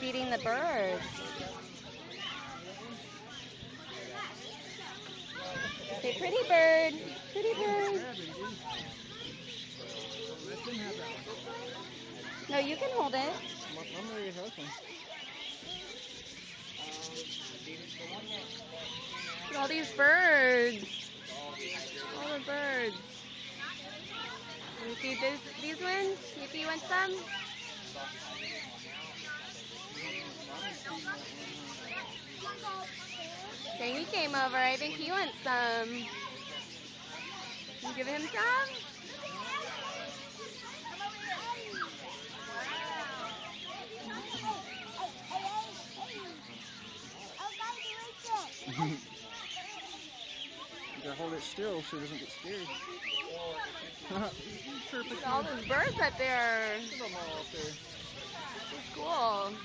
feeding the birds. Say, pretty bird. Pretty bird. No, you can hold it. Look at all these birds. All the birds. You feed these ones? You want some? Danny came over. I think he wants some. You give him some? You gotta hold it still so it doesn't get scared. Look at all those birds up there. Look at them all up there. It's cool.